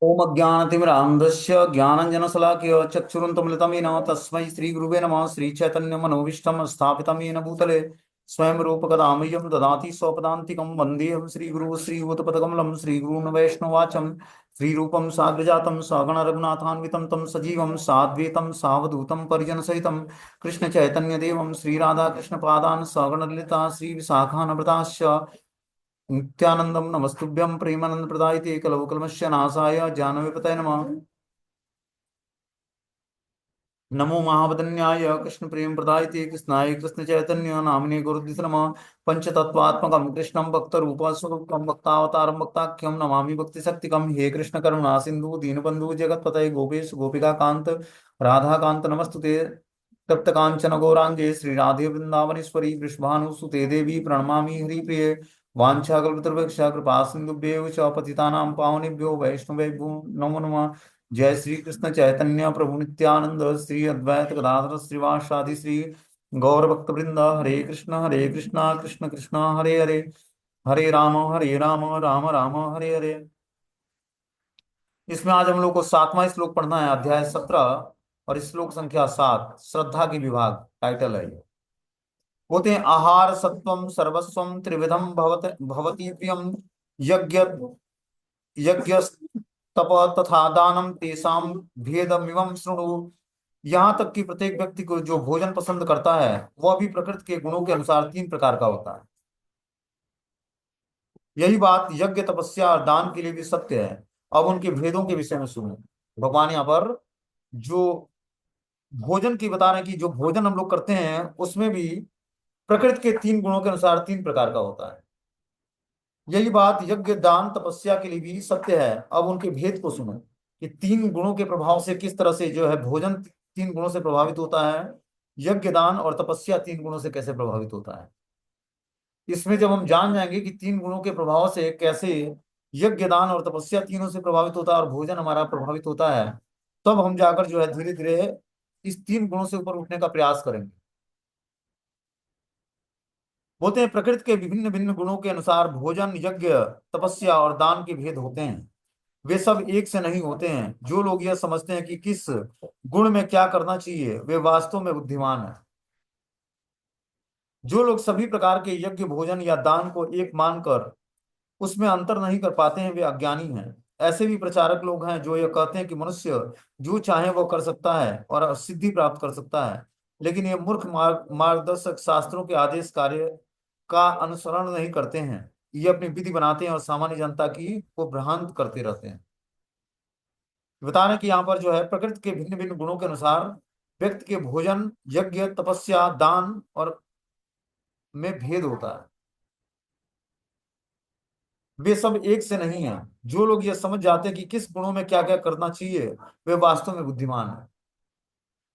ओम अज्ञानतिमिरान्धस्य ज्ञानञ्जनशलाकया चक्षुरुन्मीलितं येन तस्मै श्रीगुरुवे नमः। श्रीचैतन्यमनोभीष्टं स्थापितं येन भूतले स्वयं रूपकदा मह्यं ददाति स्वपदान्तिकं। वन्देऽहं श्रीगुरुः श्रीयुतपदकमलं श्रीगुरून् वैष्णवाचं। श्रीरूपं साग्रजातं सगण रघुनाथान्वितं तं सजीवं साद्वैतं सावधूतं परिजनसहितं कृष्णचैतन्यदेवं श्रीराधाकृष्णपादान् सगण ललिता श्रीविशाखान्विताश्च नित्यानंदम नमस्तुभ्यं प्रेमानंद प्रदायते कलवकल्मस्य नाशाय जानवीपतये नमः। नमो महावदन्याय कृष्ण प्रेम प्रदायते कृष्णाय कृष्ण चैतन्य नामिने गुरुदित नमः। पंचतत्वात्मकं कृष्णं भक्त रूप स्वरूपं भक्तावतारं भक्ताख्यं नमामि भक्ति शक्तिकं। हे कृष्ण करुणा सिंधु दीनबंधु जगतपतये गोपेश गोपिका कांत राधा कांत नमस्तुते। तप्त कांचन गौरांगे श्री राधे वृंदावनेश्वरी वृषभानुसुते देवी प्रणमामि हरिप्रिये। वाञ्छाकल्पतरुभ्यश्च कृपा सिन्धुभ्येव च पतितानां पावनेभ्यो वैष्णवेभ्यो नमो नमः। जय श्री कृष्ण चैतन्य प्रभु नित्यानंद श्री अद्वैत गदाधर श्रीवासादि श्री गौर भक्त वृंद। हरे कृष्णा कृष्ण कृष्ण हरे हरे, हरे राम राम राम हरे हरे। इसमें आज हम लोग को सातवां श्लोक पढ़ना है, अध्याय 17 और श्लोक संख्या 7, श्रद्धा की विभाग टाइटल है ये। बोलते हैं आहार सत्वम सर्वस्वम त्रिविधम भवति प्रियम यज्ञ यज्ञ तप तथा दानम तेषाम भेदमिमं शृणु। यहाँ तक कि प्रत्येक व्यक्ति को जो भोजन पसंद करता है वह भी प्रकृति के गुणों के अनुसार 3 प्रकार का होता है। यही बात यज्ञ तपस्या और दान के लिए भी सत्य है। अब उनके भेदों के विषय में सुनो। भगवान यहाँ पर जो भोजन की बता रहे हैं कि जो भोजन हम लोग करते हैं उसमें भी प्रकृति के 3 गुणों के अनुसार 3 प्रकार का होता है। यही बात यज्ञ दान तपस्या के लिए भी सत्य है। अब उनके भेद को सुनो कि 3 गुणों के प्रभाव से किस तरह से जो है भोजन 3 गुणों से प्रभावित होता है, यज्ञ दान और तपस्या 3 गुणों से कैसे प्रभावित होता है। इसमें जब हम जान जाएंगे कि 3 गुणों के प्रभाव से कैसे यज्ञ दान और तपस्या तीनों से प्रभावित होता है और भोजन हमारा प्रभावित होता है, तब हम जाकर जो है धीरे धीरे इस 3 गुणों से ऊपर उठने का प्रयास करेंगे। बोलते हैं प्रकृति के विभिन्न भिन्न गुणों के अनुसार भोजन यज्ञ तपस्या और दान के भेद होते हैं। वे सब एक से नहीं होते हैं। जो लोग यह समझते हैं कि किस गुण में क्या करना चाहिए वे वास्तव में बुद्धिमान हैं। जो लोग सभी प्रकार के यज्ञ भोजन या दान को एक मानकर उसमें अंतर नहीं कर पाते हैं वे अज्ञानी हैं। ऐसे भी प्रचारक लोग हैं जो यह कहते हैं कि मनुष्य जो चाहे वो कर सकता है और सिद्धि प्राप्त कर सकता है, लेकिन ये मूर्ख मार्गदर्शक शास्त्रों के आदेश कार्य का अनुसरण नहीं करते हैं। ये अपनी विधि बनाते हैं और सामान्य जनता की को भ्रांत करते रहते हैं। बता रहे हैं कि यहाँ पर जो है प्रकृति के भिन्न भिन्न गुणों के अनुसार व्यक्ति के भोजन यज्ञ तपस्या दान और में भेद होता है। वे सब एक से नहीं है। जो लोग ये समझ जाते हैं कि किस गुणों में क्या क्या करना चाहिए वे वास्तव में बुद्धिमान है।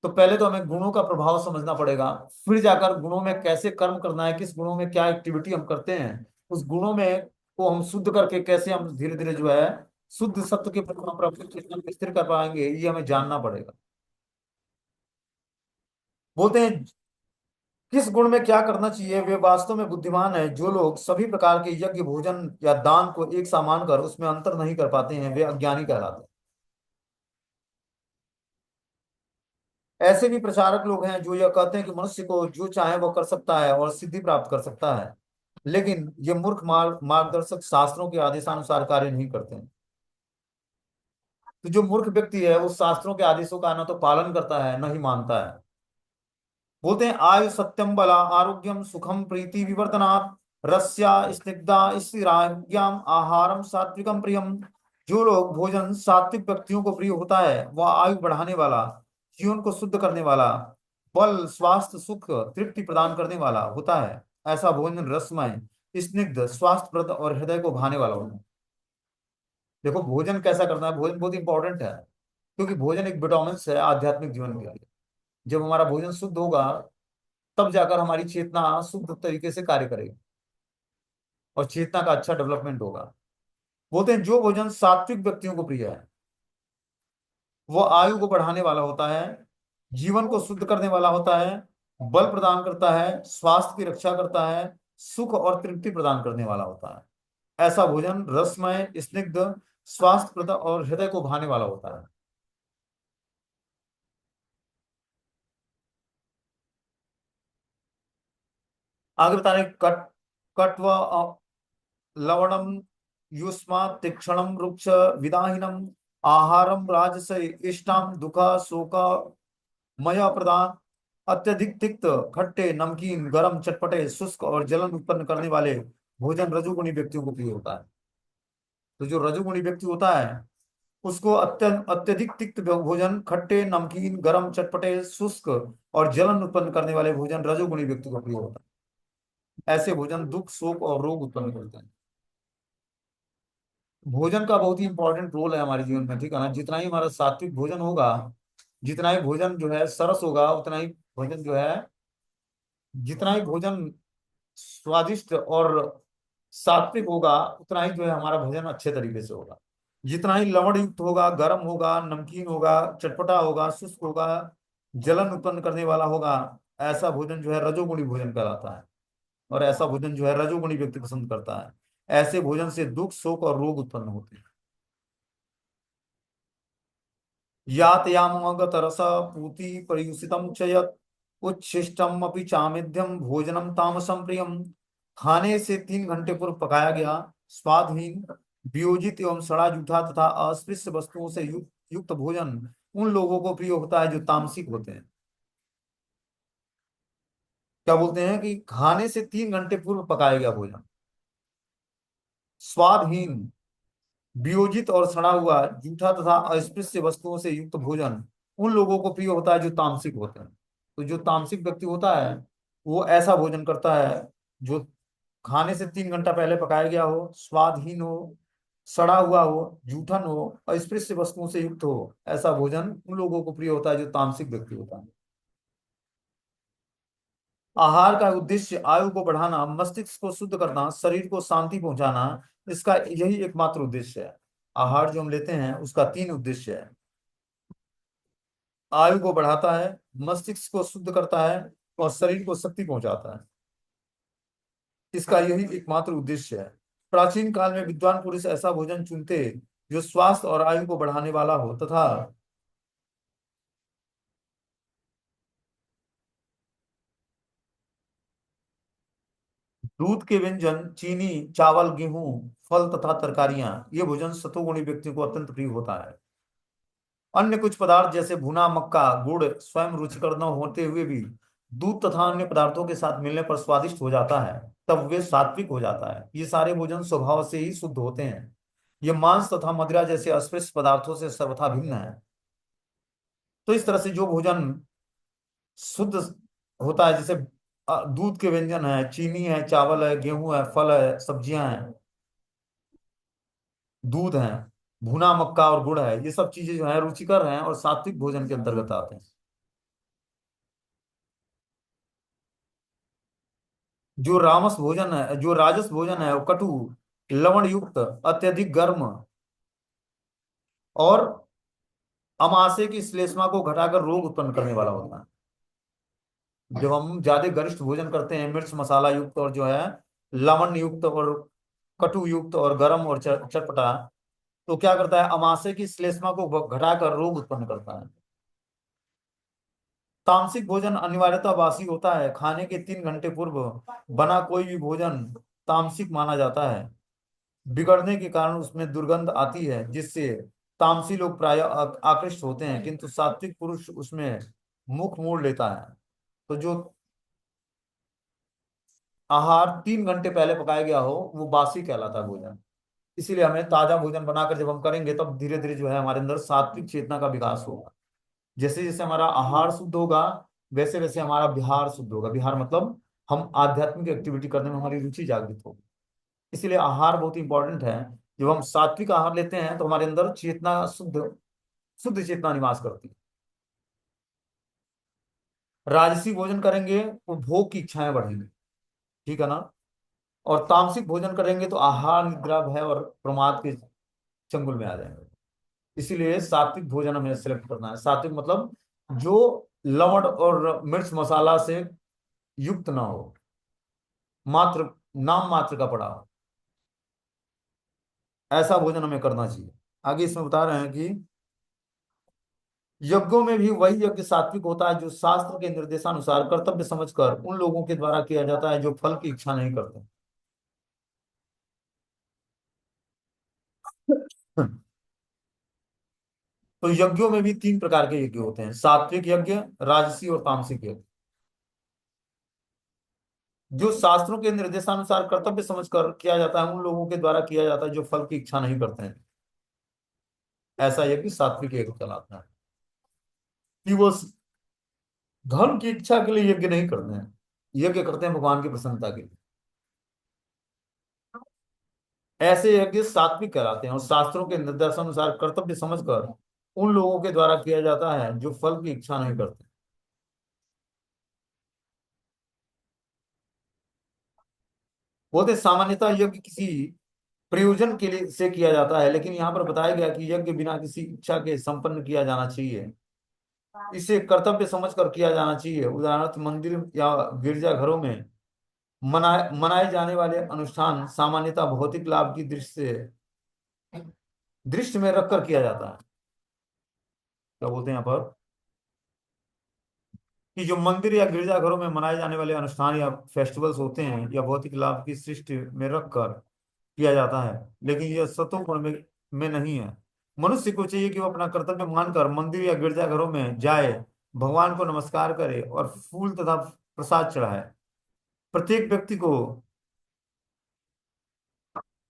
तो पहले तो हमें गुणों का प्रभाव समझना पड़ेगा, फिर जाकर गुणों में कैसे कर्म करना है, किस गुणों में क्या एक्टिविटी हम करते हैं, उस गुणों में को हम शुद्ध करके कैसे हम धीरे धीरे जो है शुद्ध सत्व के प्रभाव पर अपने चेतना को स्थिर कर पाएंगे, ये हमें जानना पड़ेगा। बोलते हैं किस गुण में क्या करना चाहिए वे वास्तव में बुद्धिमान है। जो लोग सभी प्रकार के यज्ञ भोजन या दान को एक सा मानकर उसमें अंतर नहीं कर पाते हैं वे अज्ञानी कहलाते हैं। ऐसे भी प्रचारक लोग हैं जो यह कहते हैं कि मनुष्य को जो चाहे वो कर सकता है और सिद्धि प्राप्त कर सकता है, लेकिन ये मूर्ख मार्गदर्शक शास्त्रों के आदेशानुसार कार्य नहीं करते हैं। तो जो मूर्ख व्यक्ति है वो शास्त्रों के आदेशों का न तो पालन करता है न ही मानता है। बोलते हैं आयु सत्यम बला आरोग्यम सुखम प्रीति विवर्धनात् रस्या स्निग्धा स्थिराज्ञाम आहारम सात्विकम प्रियम। जो लोग भोजन सात्विक व्यक्तियों को प्रिय होता है वह आयु बढ़ाने वाला, जीवन को शुद्ध करने वाला, बल स्वास्थ्य सुख तृप्ति प्रदान करने वाला होता है। ऐसा भोजन रसमय स्निग्ध स्वास्थ्यप्रद और हृदय को भाने वाला होता है। देखो भोजन कैसा करना है, भोजन बहुत इंपॉर्टेंट है क्योंकि भोजन एक विटामिन है आध्यात्मिक जीवन के लिए। जब हमारा भोजन शुद्ध होगा तब जाकर हमारी चेतना शुद्ध तरीके से कार्य करेगी और चेतना का अच्छा डेवलपमेंट होगा। बोलते हैं जो भोजन सात्विक व्यक्तियों को प्रिय है वो आयु को बढ़ाने वाला होता है, जीवन को शुद्ध करने वाला होता है, बल प्रदान करता है, स्वास्थ्य की रक्षा करता है, सुख और तृप्ति प्रदान करने वाला होता है। ऐसा भोजन रसमय स्निग्ध स्वास्थ्यप्रद और हृदय को भाने वाला होता है। आगे बता रहे कट कट्व लवणम युष्मा तीक्ष्णम रुक्ष विदाहिनम आहारम राजस इष्टाम दुख शोक मय प्रदान। अत्यधिक तिक्त, खट्टे, नमकीन, गरम, चटपटे, शुष्क और जलन उत्पन्न करने वाले भोजन रजोगुणी व्यक्तियों को प्रिय होता है। तो जो रजोगुणी व्यक्ति होता है उसको अत्यधिक तिक्त भोजन, खट्टे, नमकीन, गरम, चटपटे, शुष्क और जलन उत्पन्न करने वाले भोजन रजोगुणी व्यक्ति को प्रिय होता है। ऐसे भोजन दुख, शोक और रोग उत्पन्न करते हैं। भोजन का बहुत ही इंपॉर्टेंट रोल है हमारे जीवन में, ठीक है ना। जितना ही हमारा सात्विक भोजन होगा, जितना ही भोजन जो है सरस होगा, उतना ही भोजन जो है, जितना ही भोजन स्वादिष्ट और सात्विक होगा, उतना ही जो है हमारा भोजन अच्छे तरीके से होगा। जितना ही लवण युक्त होगा, गर्म होगा, नमकीन होगा, चटपटा होगा, शुष्क होगा, जलन उत्पन्न करने वाला होगा, ऐसा भोजन जो है रजोगुणी भोजन कहलाता है। और ऐसा भोजन जो है रजोगुणी व्यक्ति पसंद करता है। ऐसे भोजन से दुख, शोक और रोग उत्पन्न होते हैं। यातयामगत रस पूति परियुषितम च यत् उच्छिष्टम अपि चामेध्यम भोजनम तामसम प्रियम। खाने से 3 घंटे पूर्व पकाया गया, स्वादहीन, वियोजित एवं सड़ा जूठा तथा अस्पृश्य वस्तुओं से युक्त भोजन उन लोगों को प्रिय होता है जो तामसिक होते हैं। क्या बोलते हैं कि खाने से 3 घंटे पूर्व पकाया गया भोजन, स्वादहीन, वियोजित और सड़ा हुआ, जूठा तथा अस्पृश्य वस्तुओं से युक्त भोजन उन लोगों को प्रिय होता है जो तामसिक होते हैं। तो जो तामसिक व्यक्ति होता है वो ऐसा भोजन करता है जो खाने से 3 घंटा पहले पकाया गया हो, स्वादहीन हो, सड़ा हुआ हो, जूठन हो, अस्पृश्य वस्तुओं से युक्त हो। ऐसा भोजन उन लोगों को प्रिय होता है जो तामसिक व्यक्ति होता है। आहार का उद्देश्य आयु को बढ़ाना, मस्तिष्क को शुद्ध करना, शरीर को शांति पहुंचाना, इसका यही एकमात्र उद्देश्य है। आहार जो हम लेते हैं उसका 3 उद्देश्य है। आयु को बढ़ाता है, मस्तिष्क को शुद्ध करता है और शरीर को शक्ति पहुंचाता है। इसका यही एकमात्र उद्देश्य है। प्राचीन काल में विद्वान पुरुष ऐसा भोजन चुनते जो स्वास्थ्य और आयु को बढ़ाने वाला हो तथा दूध के व्यंजन, चीनी, चावल, गेहूं, फल तथा तरकारियां, ये भोजन सतोगुणी व्यक्ति को अत्यंत प्रिय होता है। अन्य कुछ पदार्थ जैसे भुना मक्का, गुड़ स्वयं रुचिकर न होते हुए भी दूध तथा अन्य पदार्थों के साथ मिलने पर स्वादिष्ट हो जाता है, तब वे सात्विक हो जाता है। ये सारे भोजन स्वभाव से ही शुद्ध होते हैं। ये मांस तथा मदिरा जैसे अस्पृश्य पदार्थों से सर्वथा भिन्न है। तो इस तरह से जो भोजन शुद्ध होता है, जैसे दूध के व्यंजन है, चीनी है, चावल है, गेहूं है, फल है, सब्जियां हैं, दूध है, भुना मक्का और गुड़ है, ये सब चीजें जो है रुचिकर हैं और सात्विक भोजन के अंतर्गत आते हैं। जो रामस भोजन है, जो राजस भोजन है, वो कटु, लवण युक्त, अत्यधिक गर्म और अमाशय की श्लेष्मा को घटाकर रोग उत्पन्न करने वाला होता है। जब हम ज्यादा गरिष्ठ भोजन करते हैं, मिर्च मसाला युक्त और जो है लवण युक्त और कटु युक्त और गर्म और चटपटा, तो क्या करता है, अमाशय की श्लेष्मा को घटाकर रोग उत्पन्न करता है। तामसिक भोजन अनिवार्यतः बासी होता है। खाने के 3 घंटे पूर्व बना कोई भी भोजन तामसिक माना जाता है। बिगड़ने के कारण उसमें दुर्गंध आती है जिससे तामसी लोग प्राय आकृष्ट होते हैं, किंतु सात्विक पुरुष उसमें मुख मोड़ लेता है। तो जो आहार 3 घंटे पहले पकाया गया हो वो बासी कहलाता है भोजन। इसीलिए हमें ताजा भोजन बनाकर जब हम करेंगे तब धीरे धीरे जो है हमारे अंदर सात्विक चेतना का विकास होगा। जैसे जैसे हमारा आहार शुद्ध होगा, वैसे वैसे हमारा विहार शुद्ध होगा। विहार मतलब हम आध्यात्मिक एक्टिविटी करने में हमारी रुचि जागृत होगी। इसीलिए आहार बहुत इंपॉर्टेंट है। जब हम सात्विक आहार लेते हैं तो हमारे अंदर चेतना शुद्ध शुद्ध चेतना निवास करती है। राजसी भोजन करेंगे तो भोग की इच्छाएं बढ़ेंगी, ठीक है ना। और तामसिक भोजन करेंगे तो आहार, निद्रा, भय और प्रमाद के चंगुल में आ जाएंगे। इसीलिए सात्विक भोजन हमें सिलेक्ट करना है। सात्विक मतलब जो लवण और मिर्च मसाला से युक्त ना हो, मात्र नाम मात्र का पड़ा हो। ऐसा भोजन हमें करना चाहिए। आगे इसमें बता रहे हैं कि यज्ञों में भी वही यज्ञ सात्विक होता है जो शास्त्र के निर्देशानुसार कर्तव्य समझकर उन लोगों के द्वारा किया जाता है जो फल की इच्छा नहीं करते। तो यज्ञों में भी तीन प्रकार के यज्ञ होते हैं, सात्विक यज्ञ, राजसी और तामसिक यज्ञ। जो शास्त्रों के निर्देशानुसार कर्तव्य समझकर किया जाता है उन लोगों के द्वारा किया जाता है जो फल की इच्छा नहीं करते हैं, ऐसा यज्ञ सात्विक यज्ञ कहलाता है। कि वो धन की इच्छा के लिए यज्ञ नहीं करते हैं, यज्ञ करते हैं भगवान की प्रसन्नता के लिए। ऐसे यज्ञ सात्विक कहलाते हैं और शास्त्रों के निर्देशानुसार कर्तव्य समझकर उन लोगों के द्वारा किया जाता है जो फल की इच्छा नहीं करते। बोलते सामान्यतः यज्ञ किसी प्रयोजन के लिए से किया जाता है, लेकिन यहाँ पर बताया गया कि यज्ञ बिना किसी इच्छा के संपन्न किया जाना चाहिए, इसे कर्तव्य समझकर किया जाना चाहिए। उदाहरणार्थ मंदिर या गिरजाघरों में मनाए मनाए जाने वाले अनुष्ठान सामान्यतः भौतिक लाभ की दृष्टि में रखकर किया जाता है। क्या बोलते हैं यहाँ पर कि जो मंदिर या गिरजाघरों में मनाए जाने वाले अनुष्ठान या फेस्टिवल्स होते हैं या भौतिक लाभ की सृष्टि में रखकर किया जाता है, लेकिन यह सतों गुण में नहीं है। मनुष्य को चाहिए कि वो अपना कर्तव्य मानकर मंदिर या गिरजाघरों में जाए, भगवान को नमस्कार करे और फूल तथा प्रसाद चढ़ाए। प्रत्येक व्यक्ति को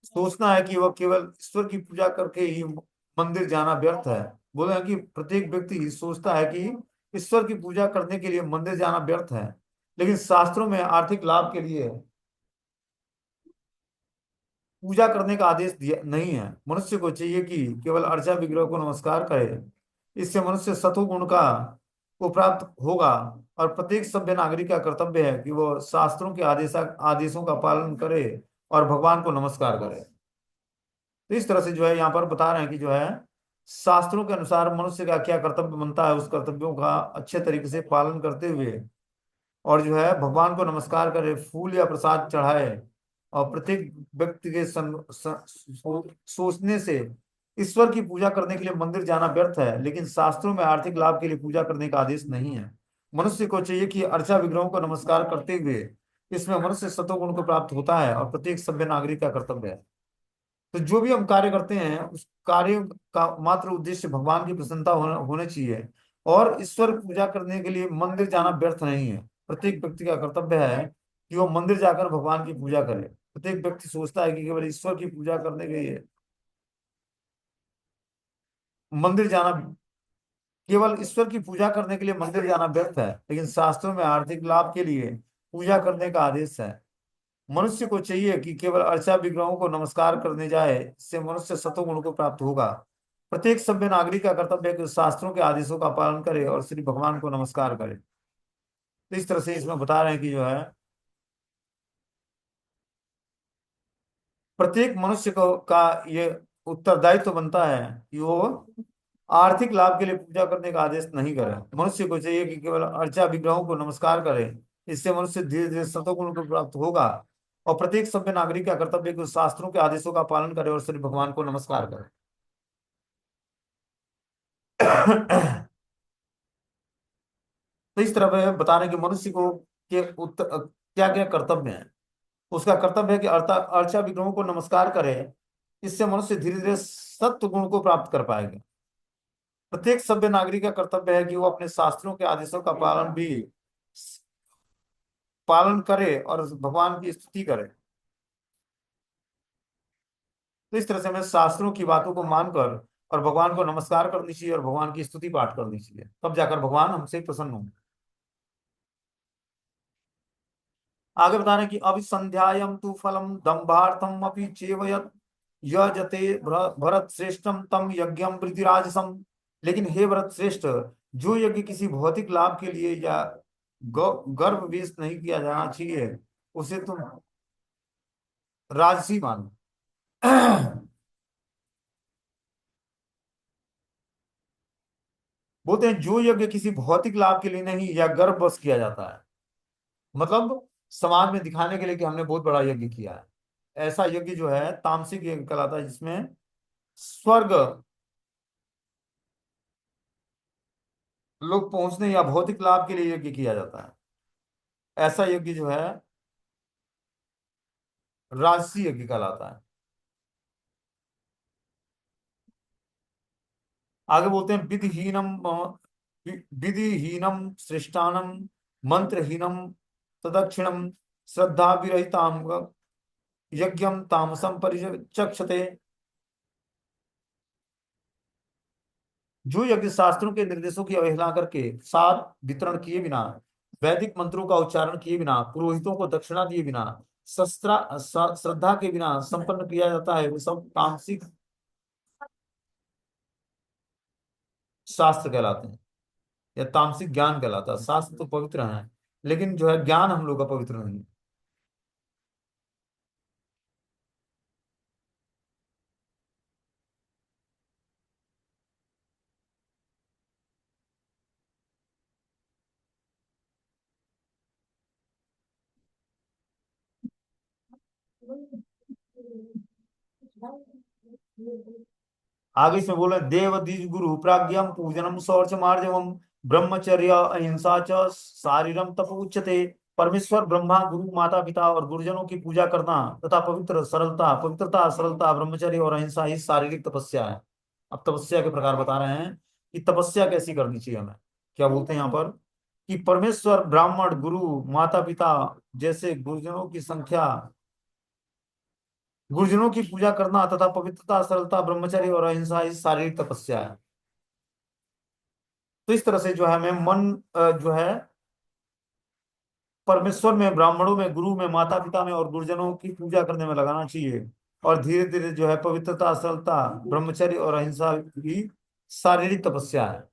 सोचना है कि वह केवल ईश्वर की पूजा करके ही मंदिर जाना व्यर्थ है। बोले हैं कि प्रत्येक व्यक्ति सोचता है कि ईश्वर की पूजा करने के लिए मंदिर जाना व्यर्थ है, लेकिन शास्त्रों में आर्थिक लाभ के लिए पूजा करने का आदेश दिया नहीं है। मनुष्य को चाहिए कि केवल अर्चा विग्रह को नमस्कार करे, इससे मनुष्य सत्वगुण का को प्राप्त होगा। और प्रत्येक सभ्य नागरिक का कर्तव्य है कि वो शास्त्रों के आदेशों का पालन करे और भगवान को नमस्कार करे। तो इस तरह से जो है यहाँ पर बता रहे हैं कि जो है शास्त्रों के अनुसार मनुष्य का क्या कर्तव्य बनता है, उस कर्तव्यों का अच्छे तरीके से पालन करते हुए और जो है भगवान को नमस्कार करे, फूल या प्रसाद चढ़ाए। और प्रत्येक व्यक्ति के सोचने से ईश्वर की पूजा करने के लिए मंदिर जाना व्यर्थ है, लेकिन शास्त्रों में आर्थिक लाभ के लिए पूजा करने का आदेश नहीं है। मनुष्य को चाहिए कि अर्चा विग्रहों को नमस्कार करते हुए इसमें मनुष्य सत्वगुण को प्राप्त होता है और प्रत्येक सभ्य नागरिक का कर्तव्य है। तो जो भी हम कार्य करते हैं उस कार्य का मात्र उद्देश्य भगवान की प्रसन्नता होने चाहिए, और ईश्वर की पूजा करने के लिए मंदिर जाना व्यर्थ नहीं है। प्रत्येक व्यक्ति का कर्तव्य है कि वो मंदिर जाकर भगवान की पूजा करे। प्रत्येक व्यक्ति सोचता है कि केवल ईश्वर की पूजा करने के लिए मंदिर जाना केवल ईश्वर की पूजा करने के लिए मंदिर जाना व्यर्थ है, लेकिन शास्त्रों में आर्थिक लाभ के लिए पूजा करने का आदेश है। मनुष्य को चाहिए कि केवल अर्चा विग्रहों को नमस्कार करने जाए, इससे मनुष्य सत्वगुण को प्राप्त होगा। प्रत्येक सभ्य नागरिक का कर्तव्य है कि शास्त्रों के आदेशों का पालन करे और श्री भगवान को नमस्कार करे। तो इस तरह से इसमें बता रहे हैं कि जो है प्रत्येक मनुष्य को का ये उत्तरदायित्व बनता है कि वो आर्थिक लाभ के लिए पूजा करने का आदेश नहीं करे। मनुष्य को चाहिए कि केवल अर्चा विग्रहों को नमस्कार करे, इससे मनुष्य धीरे धीरे सतोगुण को प्राप्त होगा। और प्रत्येक सभ्य नागरिक का कर्तव्य है कि वो शास्त्रों के आदेशों का पालन करे और श्री भगवान को नमस्कार करे। तो इस तरह वह बता रहे हैं कि मनुष्य को के क्या क्या कर्तव्य है। उसका कर्तव्य है कि अर्चा विग्रहों को नमस्कार करे, इससे मनुष्य धीरे धीरे सत्व गुण को प्राप्त कर पाएगा। प्रत्येक सभ्य नागरिक का कर्तव्य है कि वो अपने शास्त्रों के आदेशों का पालन करे और भगवान की स्तुति करे। तो इस तरह से हमें शास्त्रों की बातों को मानकर और भगवान को नमस्कार करनी चाहिए और भगवान की स्तुति पाठ करनी चाहिए, तब जाकर भगवान हमसे प्रसन्न होंगे। आगे बता रहे हैं कि अभिसंध्यायम तु फलम दंभार्थम अपि चेवयत यजते भरत श्रेष्ठम तम यज्ञम वृद्धिराजसम। लेकिन हे भरत श्रेष्ठ, जो यज्ञ किसी भौतिक लाभ के लिए या गर्भवेश नहीं किया जाना चाहिए उसे तुम राजसी मानो। बोलते हैं जो यज्ञ किसी भौतिक लाभ के लिए नहीं या गर्भवश किया जाता है, मतलब समाज में दिखाने के लिए कि हमने बहुत बड़ा यज्ञ किया है, ऐसा यज्ञ जो है तामसिक यज्ञ कहलाता है, जिसमें स्वर्ग लोग पहुंचने या भौतिक लाभ के लिए यज्ञ किया जाता है। ऐसा यज्ञ जो है राजसी यज्ञ कहलाता है। आगे बोलते हैं विधिहीनम सृष्टानम मंत्रहीनम तदक्षिणम श्रद्धा विरहिताम यज्ञम तामसम परिचक्षते। जो यज्ञ शास्त्रों के निर्देशों की अवहेलना करके सार वितरण किए बिना, वैदिक मंत्रों का उच्चारण किए बिना, पुरोहितों को दक्षिणा दिए बिना, श्रद्धा के बिना संपन्न किया जाता है, वो सब तामसिक शास्त्र कहलाते हैं, या तामसिक ज्ञान कहलाता है। शास्त्र तो पवित्र है, लेकिन जो है ज्ञान हम लोग का पवित्र नहीं। आगे इसमें बोले देव द्विज गुरु प्राज्ञम पूजनम शौच मार्जवम ब्रह्मचर्य अहिंसा च शारीरम तप उच्यते। परमेश्वर ब्रह्मा गुरु माता पिता और गुरुजनों की पूजा करना तथा पवित्रता सरलता ब्रह्मचर्य और अहिंसा ही शारीरिक तपस्या है। अब तपस्या के प्रकार बता रहे हैं कि तपस्या कैसी करनी चाहिए हमें। क्या बोलते हैं यहाँ पर कि परमेश्वर ब्राह्मण गुरु माता पिता जैसे गुरुजनों की पूजा करना तथा पवित्रता सरलता ब्रह्मचर्य और अहिंसा ही शारीरिक तपस्या है। तो इस तरह से जो है हमें मन जो है परमेश्वर में, ब्राह्मणों में, गुरु में, माता पिता में और गुरुजनों की पूजा करने में लगाना चाहिए। और धीरे धीरे जो है पवित्रता सरलता ब्रह्मचर्य और अहिंसा की शारीरिक तपस्या है।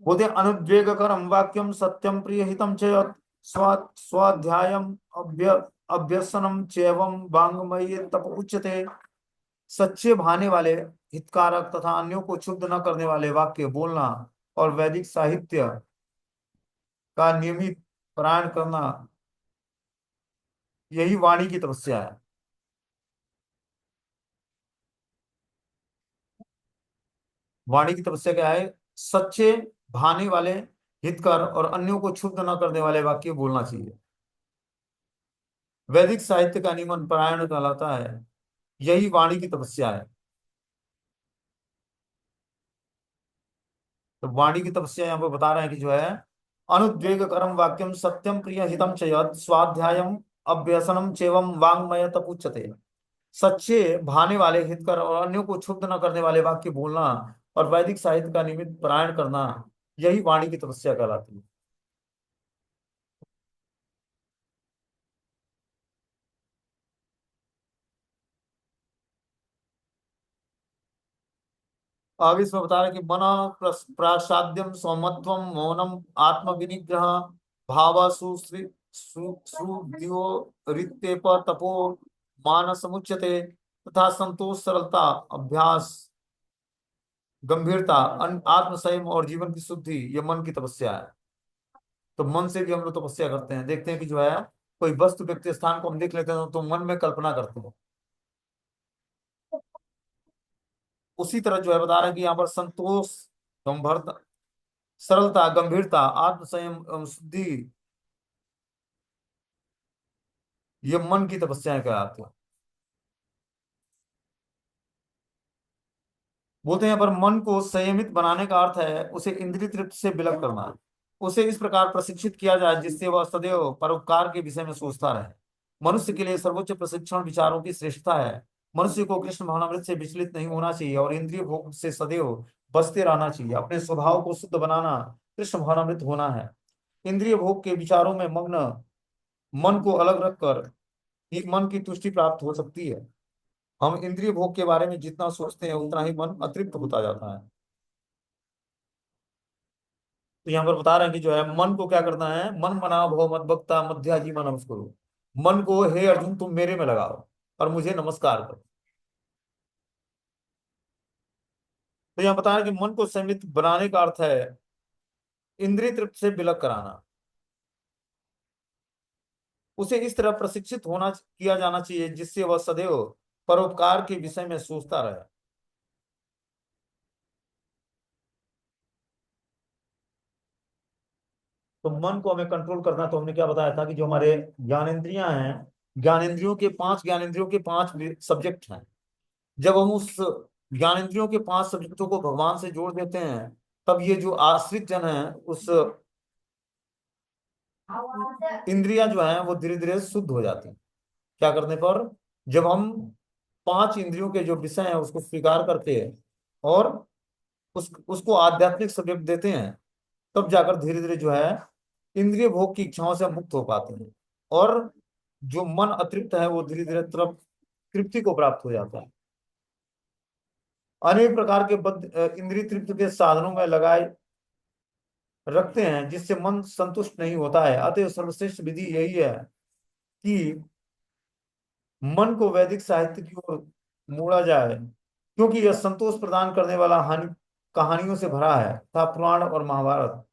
बोलते अनुद्वेगकरम वाक्यम सत्यम प्रिय हितम च स्वाध्यायम अभ्यसनम चैवम वाङ्मये तप उच्यते। सच्चे भाने वाले, हितकारक तथा अन्यों को क्षुब्ध न करने वाले वाक्य बोलना और वैदिक साहित्य का नियमित पारायण करना, यही वाणी की तपस्या है। वाणी की तपस्या क्या है? सच्चे, भाने वाले, हितकर और अन्यों को क्षुब्ध न करने वाले वाक्य बोलना चाहिए। वैदिक साहित्य का नियमन पारायण कहलाता है, यही वाणी की तपस्या है। तो वाणी की तपस्या यहाँ पर बता रहे हैं कि जो है अनुद्वेग करम वाक्यम सत्यम प्रिय हितम च यत् स्वाध्यायम अभ्यसनम चैवम वाङ्मय तपुच्यते। सच्चे, भाने वाले, हितकर और अन्यों को क्षुब्ध न करने वाले वाक्य बोलना और वैदिक साहित्य का नियमित पारायण करना, यही वाणी की तपस्या कहलाती है। आगे इसमें बता रहे हैं कि मन प्रासाद्यम सौमत्वम मौनम आत्म विनिग्रह भाव सुद्योरित्येप तपो मान समुच्यते। तथा संतोष सरलता अभ्यास गंभीरता आत्म संयम और जीवन की शुद्धि, ये मन की तपस्या है। तो मन से भी हम लोग तपस्या करते हैं। देखते हैं कि जो है कोई वस्तु व्यक्ति स्थान को हम देख लेते हैं तो मन में कल्पना करते हैं। उसी तरह जो है बता रहे हैं कि यहाँ पर संतोष, गंभीरता, सरलता, गंभीरता, आत्म संयम एवं शुद्धि, ये मन की तपस्याएं कहलाती हैं। बोलते हैं पर मन को संयमित बनाने का अर्थ है उसे इंद्रिय तृप्ति से विलग करना। उसे इस प्रकार प्रशिक्षित किया जाए जिससे वह सदैव परोपकार के विषय में सोचता रहे। मनुष्य के लिए सर्वोच्च प्रशिक्षण विचारों की श्रेष्ठता है। मनुष्य को कृष्ण भावनामृत से विचलित नहीं होना चाहिए और इंद्रिय भोग से सदैव बचते रहना चाहिए। अपने स्वभाव को शुद्ध बनाना कृष्ण भावनामृत होना है। इंद्रिय भोग के विचारों में मग्न मन को अलग रखकर ही मन की तुष्टि प्राप्त हो सकती है। हम इंद्रिय भोग के बारे में जितना सोचते हैं उतना ही मन अतृप्त होता जाता है। तो यहाँ पर बता रहे हैं कि जो है मन को क्या करना है, मन मना भव मत भक्ता मध्याजी मन नमस्कुरु। मन को हे अर्जुन तुम मेरे में लगाओ और मुझे नमस्कार करो। तो यहाँ बताया कि मन को संयमित बनाने का अर्थ है इंद्रिय तृप्ति से विलग कराना। उसे इस तरह प्रशिक्षित होना किया जाना चाहिए जिससे वह सदैव परोपकार के विषय में सोचता रहे। तो मन को हमें कंट्रोल करना, तो हमने क्या बताया था कि जो हमारे ज्ञानेंद्रियां हैं, ज्ञानेंद्रियों के पांच सब्जेक्ट हैं। जब हम उस ज्ञानेंद्रियों के पांच सब्जेक्टों को भगवान से जोड़ देते हैं, तब ये जो आश्रित जन है उस इंद्रियां जो है वो धीरे धीरे शुद्ध हो जाती हैं। क्या करने पर? जब हम पांच इंद्रियों के जो विषय हैं उसको स्वीकार करते हैं और उसको आध्यात्मिक सब्जेक्ट देते हैं, तब जाकर धीरे धीरे जो है इंद्रिय भोग की इच्छाओं से मुक्त हो पाते हैं। और जो मन अतृप्त है वो धीरे धीरे तरफ तृप्ति को प्राप्त हो जाता है। अनेक प्रकार के इंद्रिय तृप्ति के साधनों में लगाए रखते हैं जिससे मन संतुष्ट नहीं होता है। अतः सर्वश्रेष्ठ विधि यही है कि मन को वैदिक साहित्य की ओर मोड़ा जाए, क्योंकि यह संतोष प्रदान करने वाला हानि कहानियों से भरा है तथा पुराण और महाभारत।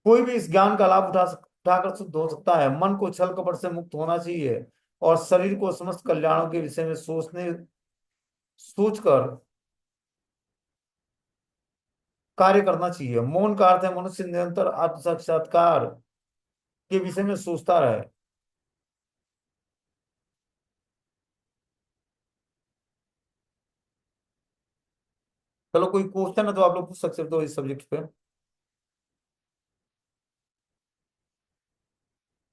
कोई भी इस ज्ञान का लाभ उठाकर शुद्ध हो सकता है। मन को छल कपट से मुक्त होना चाहिए और शरीर को समस्त कल्याणों के विषय में सोचकर कार्य करना चाहिए। मौन का अर्थ है मनुष्य निरंतर आत्म साक्षात्कार के विषय में सोचता रहे। चलो कोई क्वेश्चन है तो आप लोग पूछ सकते हो इस सब्जेक्ट पे।